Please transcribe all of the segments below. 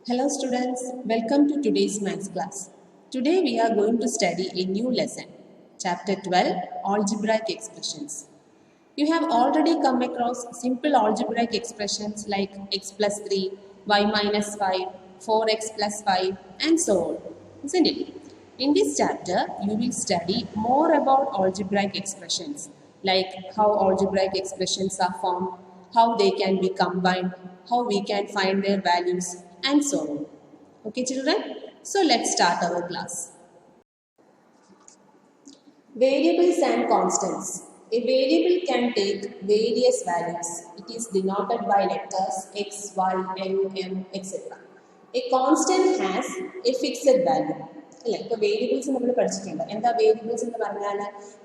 Hello students, welcome to today's maths class. Today we are going to study a new lesson, chapter 12, algebraic expressions. You have already come across simple algebraic expressions like x plus 3, y minus 5, 4x plus 5 and so on, isn't it? In this chapter, you will study more about algebraic expressions like how algebraic expressions are formed, how they can be combined, how we can find their values and so on. Okay children, so let's start our class. Variables and constants. A variable can take various values. It is denoted by letters x, y, n, m, etc. A constant has a fixed value. Like variables in the variables in the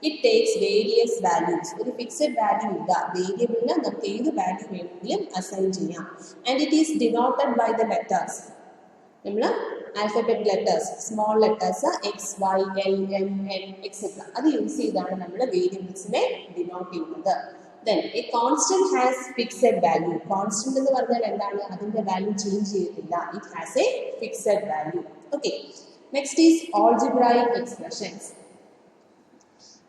it takes various values. A fixed value variable value assign and it is denoted by the letters. Alphabet letters, small letters x, y, l, m, n, etc. That use variables denote. Then a constant has fixed value. Constant is the value change. It has a fixed value. Okay. Next is algebraic expressions.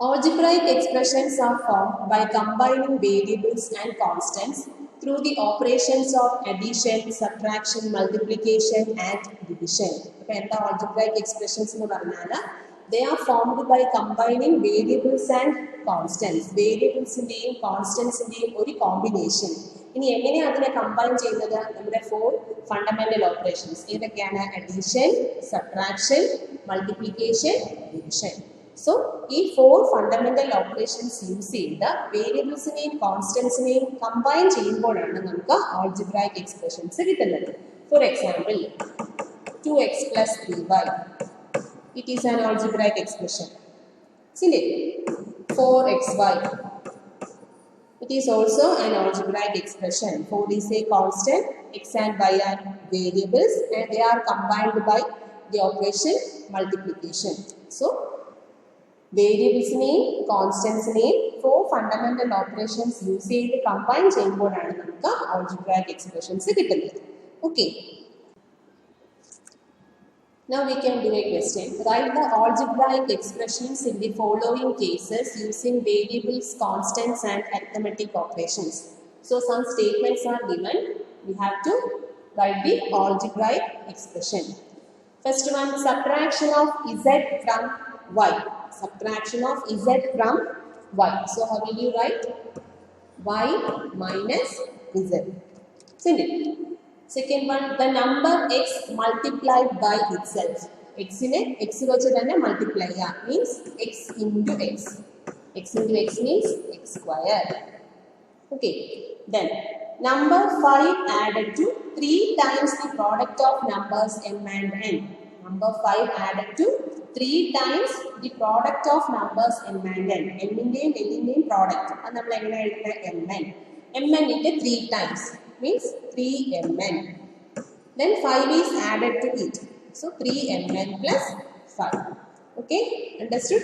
Algebraic expressions are formed by combining variables and constants through the operations of addition, subtraction, multiplication and division. Algebraic expressions they are formed by combining variables and constants. Variables and constants in a combination. In combine four fundamental operations. Addition, subtraction, multiplication, division. So, these four fundamental operations use the variables and constants combine algebraic expressions. For example, 2x plus 3y. It is an algebraic expression. 4xy. It is also an algebraic expression. 4 is a constant, x and y are variables and they are combined by the operation multiplication. So, variables name, constants name, four fundamental operations use the combined algebraic expressions. Okay. Now we can do a question. Write the algebraic expressions in the following cases using variables, constants and arithmetic operations. So some statements are given. We have to write the algebraic expression. First one, subtraction of z from y. Subtraction of z from y. So how will you write? Y minus z. Isn't it? Second one, the number x multiplied by itself. X in it, x multiply means x into x. X into x means x squared. Okay. Then number 5 added to 3 times the product of numbers m and n. Number 5 added to 3 times the product of numbers m and n. M in the product. And mn. Mn into 3 times means 3mn. Then 5 is added to it. So 3mn plus 5. Okay, understood?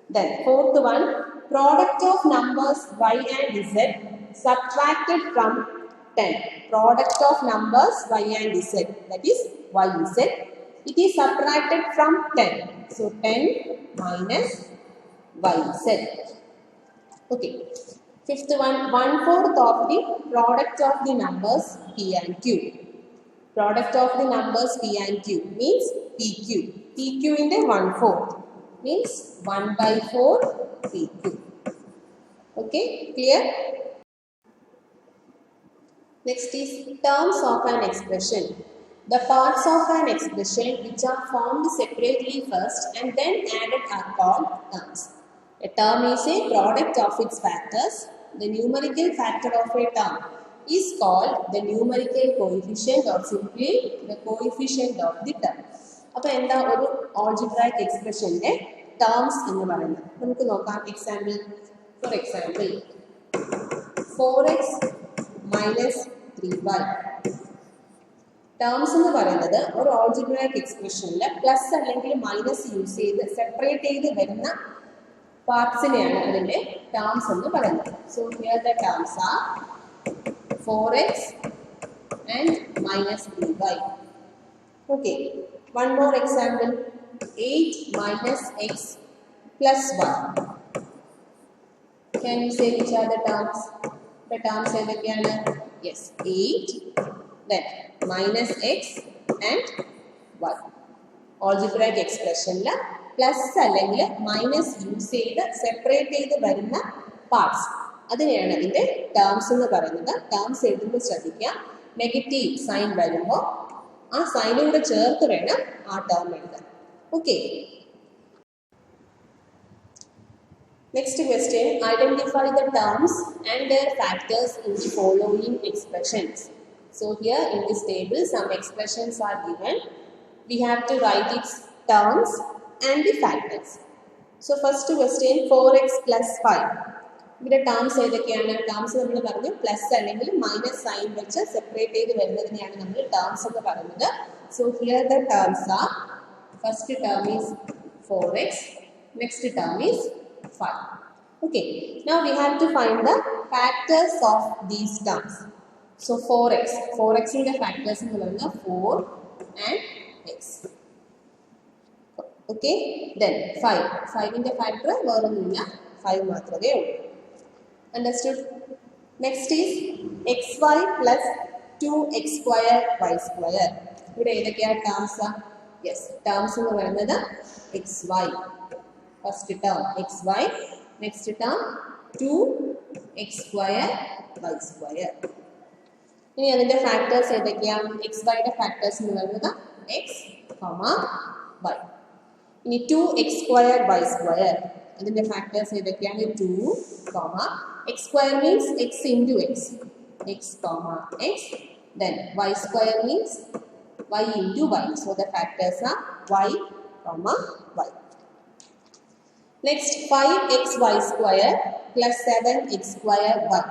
Then fourth one, product of numbers y and z subtracted from 10. Product of numbers y and z, that is yz. It is subtracted from 10. So 10 minus yz. Okay. Fifth one, 1/4 of the product of the numbers p and q. Product of the numbers p and q means pq. Pq in the 1/4 means 1/4 pq. Okay, clear? Next is terms of an expression. The parts of an expression which are formed separately first and then added are called terms. A term is a product of its factors. The numerical factor of a term is called the numerical coefficient or simply the coefficient of the term. അപ്പോൾ എന്താ ഒരു algebraic expressionന്റെ terms എന്ന് പറയുന്നത്. നമുക്ക് നോക്കാം example. For example, 4x minus 3y. Terms എന്ന് പറയുന്നത് ഒരു algebraic expressionൽ പ്ലസ് അല്ലെങ്കിൽ മൈനസ് യൂസ് ചെയ്ത് സെപ്പറേറ്റ് ചെയ്ത് വരുന്ന പാർട്സിനെയാണ് അതിന്റെ ടേംസ് എന്ന് പറയുന്നത്. So here the terms are 4x and minus 3y. Okay, one more example. 8 minus x plus 1. Can you say which are the terms? The terms are yes, 8, then minus x and 1. Algebraic expression la plus അല്ലെങ്കിൽ minus use ചെയ്ത് separate ചെയ്ത് വരുന്ന parts അതിനെയാണ് അതിൻ്റെ terms എന്ന് പറയുന്നത്. Terms എഴുതുമ്പോൾ ശ്രദ്ധിക്കുക, നെഗറ്റീവ് സൈൻ വരുമ്പോൾ ആ സൈനോട് ചേർത്ത് വേണം ആ ടേം എഴുതാൻ. Okay, next question, identify the terms and their factors in the following expressions. So here in this table some expressions are given. We have to write its terms and the factors. So first question, 4x plus 5. ഇവിടെ terms ഏതൊക്കെയാണ്? Terms നമ്മൾ പറഞ്ഞു plus അല്ലെങ്കിൽ minus sign വെച്ച് separate ചെയ്ത് വരുന്നതിനെയാണ് നമ്മൾ terms എന്ന് പറയുന്നത്. So here the terms R, first term is 4x, next term is 5. Okay, now we have to find the factors of these terms. So 4x in the factors in the 4 and x. Okay, then 5 in the factor 5 മാത്രമേ ഉള്ളൂ. Understood? Next is xy plus 2x square y square. ഇവിടെ ഏതൊക്കെയാണ് terms? Yes, terms എന്ന് പറയുന്നത് xy, first term xy, next term 2x square y square. ഇനി അതിന്റെ factors ഏതൊക്കെയാണ്? xy യുടെ ഫാക്ടേഴ്സ് എന്ന് പറയുന്നത് x, y. ഇനി 2x square y square, അതിന്റെ ഫാക്ടേഴ്സ് ഏതൊക്കെയാണ്? 2, x square means x into x, x, x. Then y square means y into y. So the factors are y, y. Next, 5xy square plus 7x square y.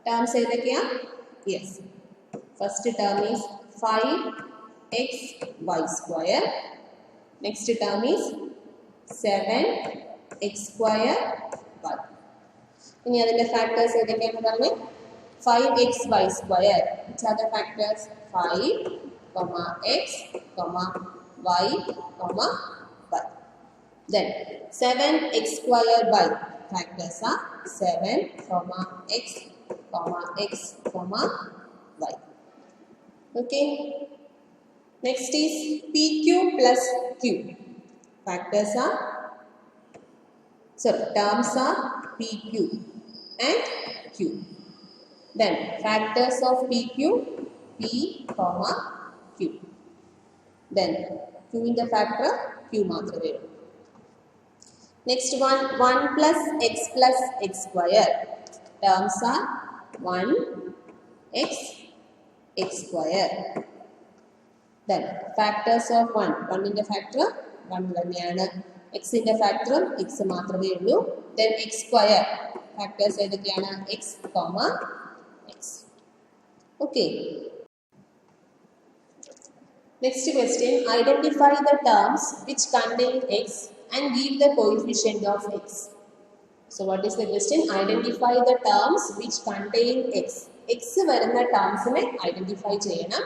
Terms ഏതൊക്കെയാ? Yes. First term is 5xy square. Next term is 7x square y. ഇനി അതിന്റെ factors ഏതൊക്കെയാണെന്ന് പറഞ്ഞേ? 5xy square. Which are the factors? 5, x, y, y. Then 7x square y, factors are 7, x, x, y. Okay. Next is pq plus q. Factors are, terms are pq and q. Then factors of pq, p, q. Then q in the factor, q മാത്രമേ ഉള്ളൂ. Next one, 1 plus x square. Terms are 1x, x square. Then factors of 1 in the factor 1 തന്നെയാണ്. x in the factor x മാത്രമേ ഉള്ളൂ. Then x square, factors ഏതൊക്കെയാണ്? x, x. Okay. Next question, identify the terms which contain x and give the coefficient of x. So what is the question? Identify the terms which contain x. X വരുന്ന termsനെ identify ചെയ്യണം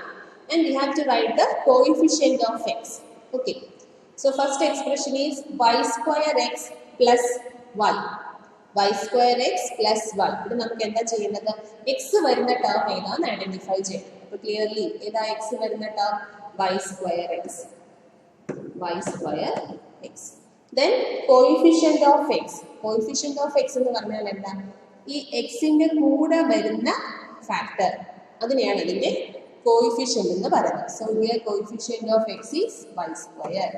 and we have to write the coefficient of x. Okay. So first expression is y square x plus y. Y square x plus y. ഇത് നമുക്ക് എന്താ ചെയ്യുന്നത്? x വരുന്ന term ഏതാണെന്ന് identify ചെയ്യണം. അപ്പോൾ ക്ലിയർലി ഏതാ x വരുന്ന term? y square x. y square x. Then coefficient of x. Coefficient of x എന്ന് പറഞ്ഞാൽ എന്താ? ഈ xന്റെ കൂടെ വരുന്ന ഫാക്ടർ അതിനെയാണ് ഇതിന്റെ കോഎഫിഷ്യന്റ് എന്ന് പറയുന്നത്. So here coefficient of x is y square.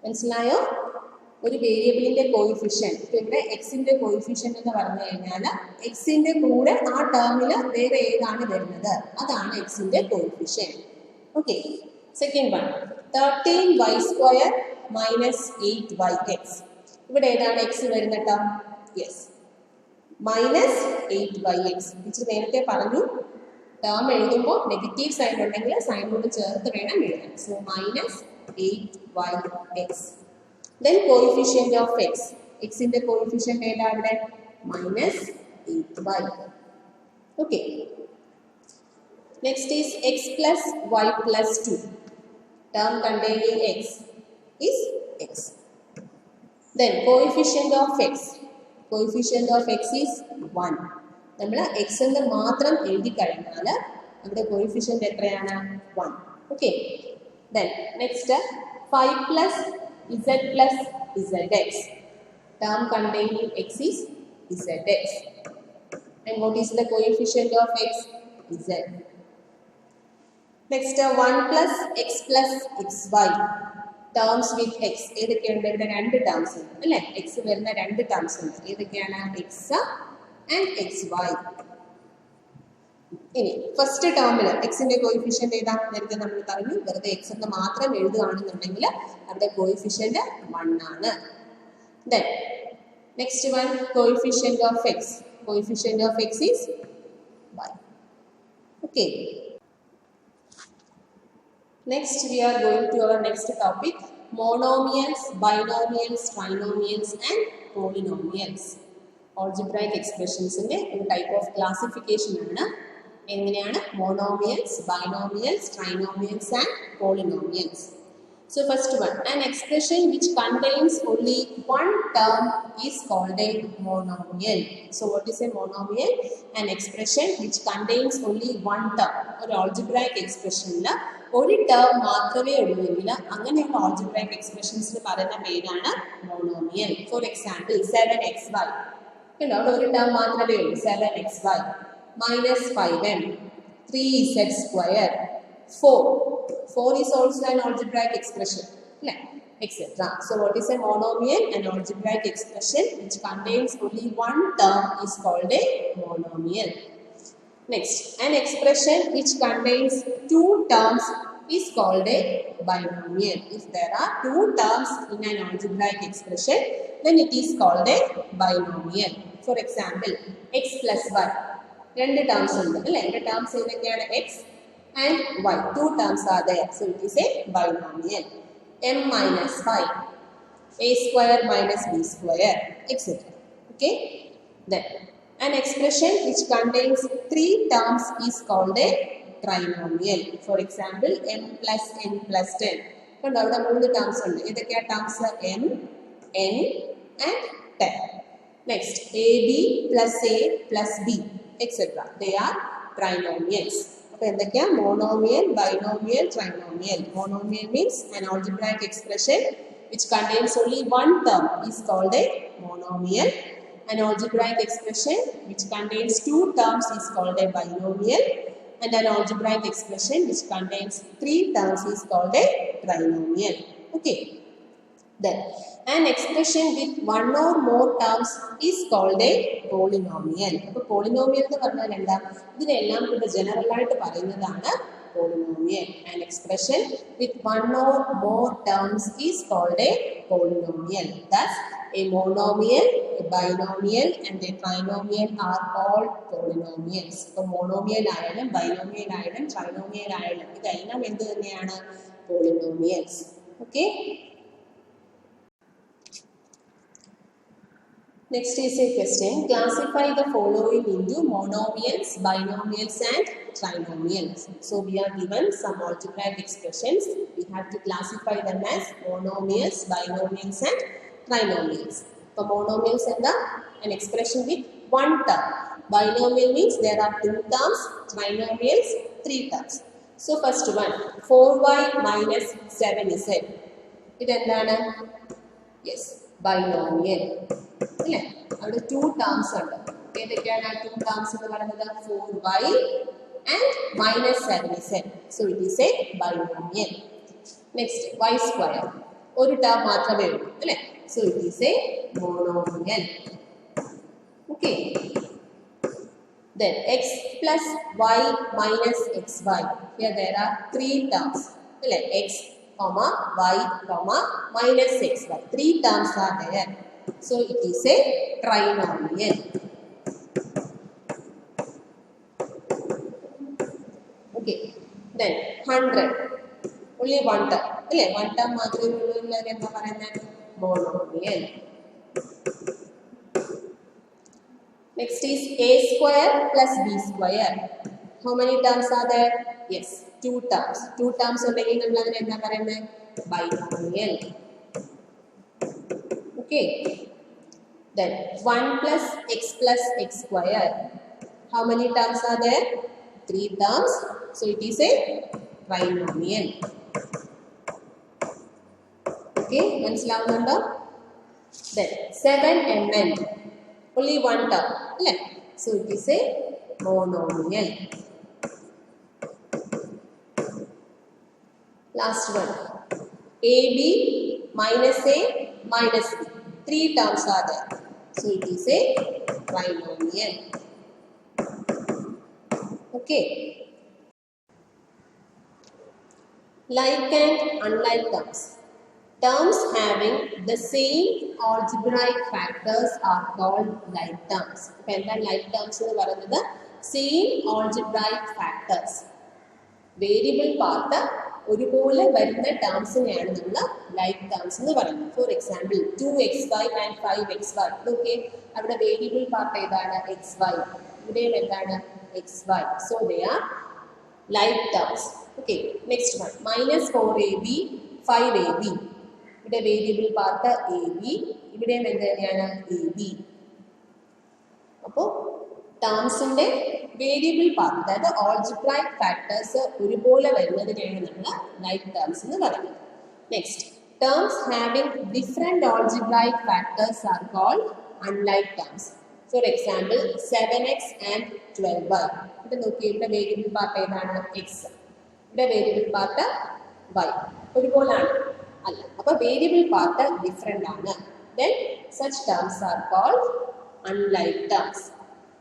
മനസ്സിലായോ? ഒരു വേരിയബിളിന്റെ കോഎഫിഷ്യന്റ്, ഇപ്പോൾ ഇവിടെ എക്സിന്റെ കോഎഫിഷ്യന്റ് എന്ന് പറഞ്ഞു കഴിഞ്ഞാൽ എക്സിന്റെ കൂടെ ആ ടേമിൽ വേറെ ഏതാണ് വരുന്നത് അതാണ് എക്സിന്റെ coefficient. Okay. Second one, 13y square minus 8yx. ഇവിടെ ഏതാണ് എക്സ് വരുന്ന term? Yes, minus 8yx. Teacher നേരത്തെ പറഞ്ഞു ടേം എഴുതുമ്പോൾ നെഗറ്റീവ് സൈൻ ഉണ്ടെങ്കിൽ സൈനോട് ചേർത്ത് വേണം എഴുതാൻ. So minus 8yx. Then coefficient of x. X in the coefficient ഏതാ അവിടെ? minus 8y. Okay. Next is x plus y plus 2. term containing x is x. Then coefficient of x. Coefficient of x is 1. നമ്മൾ x എന്ന് മാത്രം എഴുതി കഴിഞ്ഞാൽ നമ്മുടെ coefficient എത്രയാണ്? 1. Okay. Then next 5 plus z plus zx. Term containing x is zx. And what is the coefficient of x? Z. Next 1 plus x plus xy. Terms with x. ഏതൊക്കെയുണ്ട്? ഇവിടെ രണ്ട് terms ഉണ്ട് അല്ലേ? x വരുന്ന രണ്ട് terms ഉണ്ട്. ഏതൊക്കെയാണ്? x and xy. ഇനി first ടേമിൽ എക്സിന്റെ കോയിഫിഷ്യന്റ് ഏതാ? നേരത്തെ നമ്മൾ പറഞ്ഞു വെറുതെ എക്സ് എന്ന് മാത്രം എഴുതുകയാണെന്നുണ്ടെങ്കിൽ അവിടെ കോയിഫിഷ്യന്റ് 1 ആണ്. Then next one, coefficient of x. Coefficient of x is y. Okay. Next we are going to our next topic, monomials, binomials, trinomials and polynomials. Algebraic expressions in a type of classification. Monomials, binomials, trinomials and polynomials. So first one, an expression which contains only one term is called a monomial. So what is a monomial? An expression which contains only one term. Or algebraic expression la ഒരു term മാത്രമേ ഉള്ളൂവെങ്കിൽ അങ്ങനെയുള്ള algebraic expressions പറയുന്ന പേരാണ് monomial. For example, 7xy. അവിടെ ഒരു term മാത്രമേ ഉള്ളൂ 7xy minus 5m 3z square 4 is also an algebraic expression, etc. So what is a monomial? An algebraic expression which contains only one term is called a monomial. Next, an expression which contains two terms is called a binomial. If there are two terms in an algebraic expression, then it is called a binomial. For example, x plus y. Two terms ഉണ്ട് അല്ലേ? രണ്ട് terms ഏതൊക്കെയാണ്? x and y. Two terms are there. So it is a binomial. M minus 5. A square minus b square, etc. Okay? Then an expression which contains three terms is called a trinomial. For example, m plus n plus 10. കണ്ടോ അവിടെ മൂന്ന് terms ഉണ്ട്. ഏതൊക്കെയാ terms? m, n and 10. Next, ab plus a plus b, etc. They are trinomials. Monomial, binomial, trinomial. Monomial means an algebraic expression which contains only one term is called a monomial. An algebraic expression which contains two terms is called a binomial. And an algebraic expression which contains three terms is called a trinomial. Okay. Then an expression with one or more terms is called a polynomial. അപ്പോൾ polynomial എന്ന് പറഞ്ഞാൽ എന്താ? ഇതിനെല്ലാം കൂടെ general ആയിട്ട് പറയുന്നതാണ് polynomial. An expression with one or more terms is called a polynomial. Thus, a monomial, a binomial and a trinomial are all polynomials. അപ്പോൾ monomial ആയാലും binomial ആയാലും trinomial ആയാലും ഇതെല്ലാം എന്ത് തന്നെയാണ്? polynomials. Okay? Next is a question. Classify the following into monomials, binomials and trinomials. So we are given some algebraic expressions. We have to classify them as monomials, binomials and trinomials. So monomials are an expression with one term. Binomial means there are two terms. Trinomials, three terms. So first one, 4y minus 7z. It is yes, binomial. അവിടെ two terms ഉണ്ട്. ഏതൊക്കെയാണ് two terms എന്ന് പറയുന്നത്? 4y and minus 7z. So it is a binomial. Next, y square. ഒരു term മാത്രമേ ഉള്ളൂ അല്ലേ? So it is a monomial. Okay. Then x plus y minus xy. Here there are three terms. X, y, minus xy. Three terms are there. So it is a trinomial. Okay. Then 100. Only one term. One term monomial. Next is a square plus b square. How many terms are there? Yes, two terms. Two terms ഉണ്ടെങ്കിൽ നമ്മൾ അതിനെ എന്താ പറയുന്നത്? Binomial. Okay. Then 1 plus x square. How many terms are there? 3 terms. So it is a trinomial. Okay, മനസ്സിലാവുന്നുണ്ടോ? Then 7mn. Only one term. So it is a monomial. Last one. AB minus A minus B. 3 terms are there. So it is a trinomial. Okay. Like and unlike terms. Terms having the same algebraic factors are called like terms. Like terms എന്ന് പറയുന്നത് same algebraic factors. Variable part ഒരുപോലെ വരുന്ന ടേംസിനെയാണ് നമ്മൾ like terms എന്ന് പറയുന്നത്. For example 2xy and 5xy. Okay, അവിടെ variable part ഏതാണ്? xy. ഇവിടെയും എന്താണ്? xy. So they are like terms. Okay, next one -4ab 5ab. ഇവിടെ വേരിയബിൾ പാർട്ട് ab, ഇവിടെയും എന്ത് തന്നെയാണ്? ab. അപ്പോൾ ടേംസിന്റെ വേരിയബിൾ പാർട്ട്, അതായത് ആൾജിബ്രൈക് ഫാക്ടേഴ്സ് ഒരുപോലെ വരുന്നതിനെയാണ് നമ്മൾ ലൈക്ക് ടേംസ് എന്ന് പറയുന്നത്. Next, terms having different algebraic factors are called unlike terms. For example 7x and 12y. ഇവിടെ നോക്കി, ഇവിടെ വേരിയബിൾ പാർട്ട് ഏതാണ്? x. ഇവിടെ വേരിയബിൾ പാർട്ട് y. ഒരുപോലാണ്? അല്ല. അപ്പോൾ വേരിയബിൾ പാർട്ട് ഡിഫറെന്റ് ആണ്. Then such terms are called unlike terms.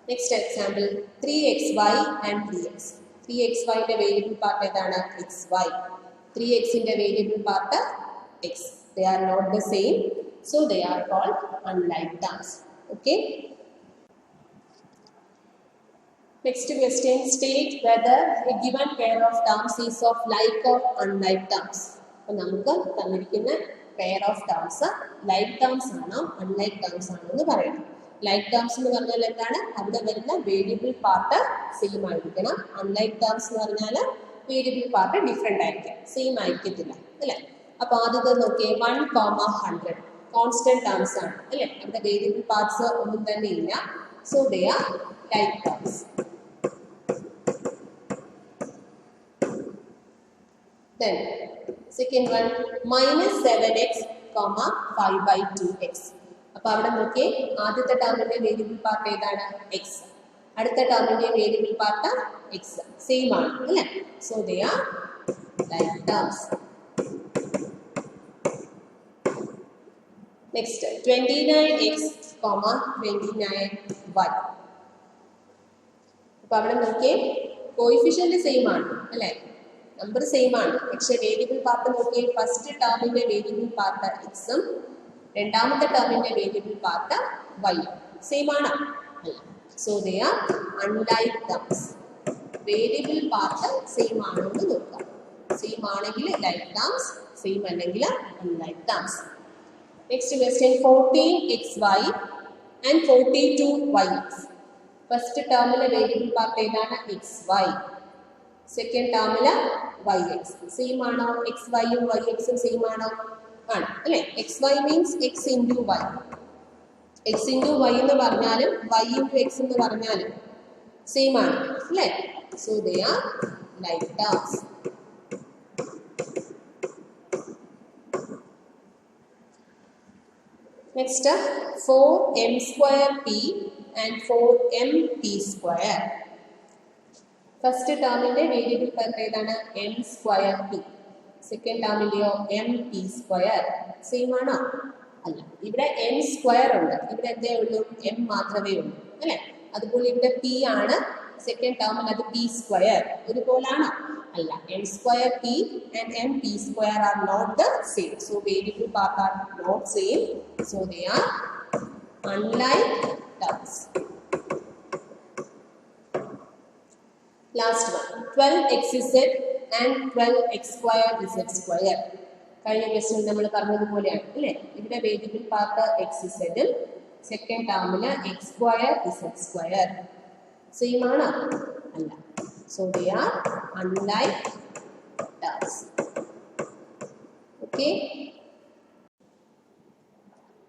Next example, 3xy and 3x. 3xy ന്റെ വേരിയബിൾ പാർട്ട് ഏതാണ്? xy. 3x ന്റെ variable part x. They are not the same, so they are called unlike terms. Okay. Next question, state whether a given pair of terms is of like or unlike terms. അപ്പോൾ നമുക്ക് തന്നിരിക്കുന്ന pair of terms like terms ആണോ unlike terms ആണോ എന്ന് പറയണം. Like terms എന്ന് പറഞ്ഞാൽ എന്താണ്? അവിടെ വരുന്ന വേരിയബിൾ പാർട്ട് സെയിം ആയിരിക്കണം. അൺലൈക്ക് ടേംസ് എന്ന് പറഞ്ഞാൽ വേരിയബിൾ പാർട്ട് ഡിഫറെൻ്റ് ആയിരിക്കും, സെയിം ആയിരിക്കത്തില്ല, അല്ലേ? അപ്പോൾ ആദ്യത്തെ നോക്കിയേ, 1,100 കോൺസ്റ്റന്റ് ടേംസ് ആണ്, അല്ലേ? അവിടെ വേരിയബിൾ പാർട്സ് ഒന്നും തന്നെ ഇല്ല. So they are like terms. Then second one, -7x, 5/2x. അപ്പോൾ അവിടെ നോക്കിയേ, ആദ്യത്തെ ടേമിന്റെ വേരിയബിൾ പാർട്ട് ഏതാണ്? x. അടുത്ത ടേമിന്റെ വേരിയബിൾ പാർട്ട് x. സെയിം ആണ്, അല്ലേ? So they are like terms. Next, 29x, 29y. അപ്പോൾ അവിടെ നോക്കിയേ, കോയിഫിഷ്യന്റ് സെയിം ആണ്, അല്ലേ? നമ്പർ സെയിം ആണ്, പക്ഷെ വേരിയബിൾ പാർട്ട് നോക്കിയേ, ഫസ്റ്റ് ടേമിന്റെ വേരിയബിൾ പാർട്ട് x-ഉം രണ്ടാമത്തെ ടേമിന്റെ വേരിയബിൾ പാർട്ട് y. സെയിം ആണ്? അല്ല. So they are unlike terms. Variable part same ആണോ എന്ന് നോക്കാം. സെയിം ആണെങ്കിൽ ലൈക്ക് ടേംസ്, സെയിം അല്ലെങ്കിൽ unlike terms. Next question, 14xy and 42yx. First ടേമിലെ വേരിയബിൾ പാർട്ട് ഏതാണ്? xy. സെക്കൻഡ് ടേമില് yx. സെയിം ആണോ? xyയും yxും സെയിം ആണോ? ആണ്, അല്ലേ? xy means x into y. x into y എന്ന് പറഞ്ഞാലും y ഇൻറ്റു x എന്ന് പറഞ്ഞാലും സെയിം ആണ്, അല്ലേ? So they are like terms. Next, 4m² and 4mp². First ടേമിന്റെ വേരിയബിൾ പാർട്ട് ഏതാണ്? m²p. Second ടേമിന്റെയോ mp². സെയിം ആണോ? അല്ല. ഇവിടെ m² ഉണ്ട്, ഇവിടെ എന്തേ ഉള്ളൂ? m മാത്രമേ ഉള്ളൂ, അല്ലേ? അതുപോലെ ഇവിടെ p ആണ്, സെക്കൻഡ് ടേമിൽ അത് p². ഒരുപോലാണോ? അല്ല. m²p and mp² are not the same. So variable part are not same. So they are unlike terms. Last one, 12xz and 12x²z². കഴിഞ്ഞ ക്വസ്റ്റ്യൻ നമ്മൾ പറഞ്ഞതുപോലെയാണ്, അല്ലേ? ഇവിടെ വേരിയബിൾ പാർട്ട് xz, സെക്കൻഡ് ടേമില് x²z². സെയിം ആണോ? അല്ല. So they are unlike doves. Okay.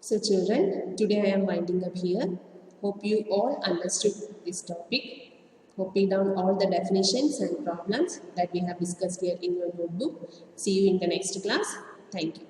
So children, today I am winding up here. Hope you all understood this topic. Copy down all the definitions and problems that we have discussed here in your notebook. See you in the next class. Thank you.